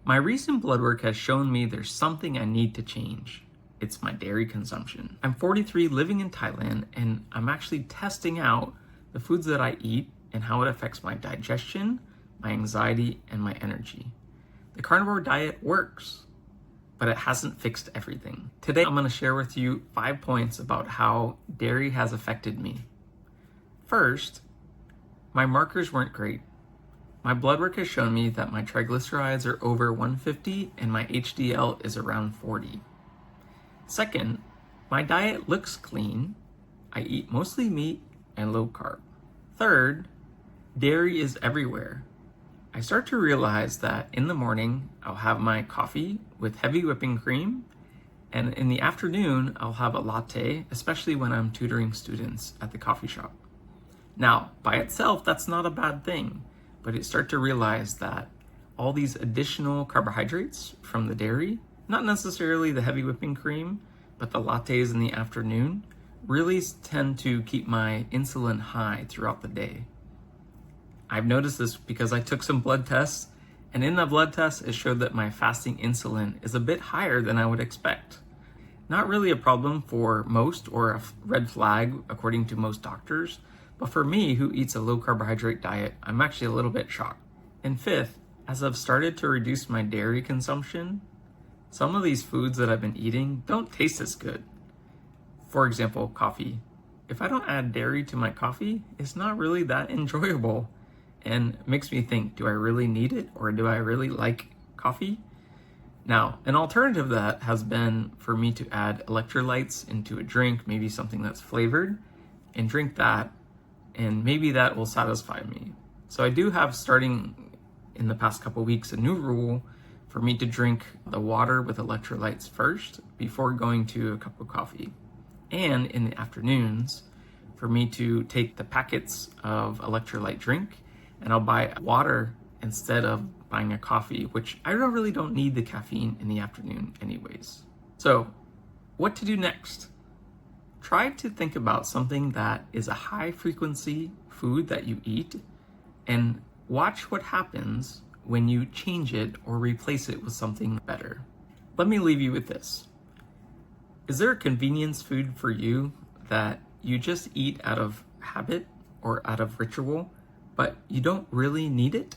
My recent blood work has shown me there's something I need to change. It's my dairy consumption. I'm 43, living in Thailand, and I'm actually testing out the foods that I eat and how it affects my digestion, my anxiety, and my energy. The carnivore diet works, but it hasn't fixed everything. Today, I'm going to share with you 5 points about how dairy has affected me. First, my markers weren't great. My blood work has shown me that my triglycerides are over 150 and my HDL is around 40. Second, my diet looks clean. I eat mostly meat and low carb. Third, dairy is everywhere. I start to realize that in the morning, I'll have my coffee with heavy whipping cream, and in the afternoon, I'll have a latte, especially when I'm tutoring students at the coffee shop. Now, by itself, that's not a bad thing, but you start to realize that all these additional carbohydrates from the dairy, not necessarily the heavy whipping cream, but the lattes in the afternoon, really tend to keep my insulin high throughout the day. I've noticed this because I took some blood tests, and in the blood test, it showed that my fasting insulin is a bit higher than I would expect. Not really a problem for most or a red flag according to most doctors, but for me, who eats a low carbohydrate diet, I'm actually a little bit shocked. And fifth, as I've started to reduce my dairy consumption, some of these foods that I've been eating don't taste as good. For example, coffee. If I don't add dairy to my coffee, it's not really that enjoyable and makes me think, do I really need it or do I really like coffee? Now, an alternative to that has been for me to add electrolytes into a drink, maybe something that's flavored, and drink that, and maybe that will satisfy me. So I do have, starting in the past couple weeks, a new rule for me to drink the water with electrolytes first before going to a cup of coffee. And in the afternoons, for me to take the packets of electrolyte drink, and I'll buy water instead of buying a coffee, which I really don't need the caffeine in the afternoon anyways. So what to do next? Try to think about something that is a high frequency food that you eat and watch what happens when you change it or replace it with something better. Let me leave you with this. Is there a convenience food for you that you just eat out of habit or out of ritual, but you don't really need it?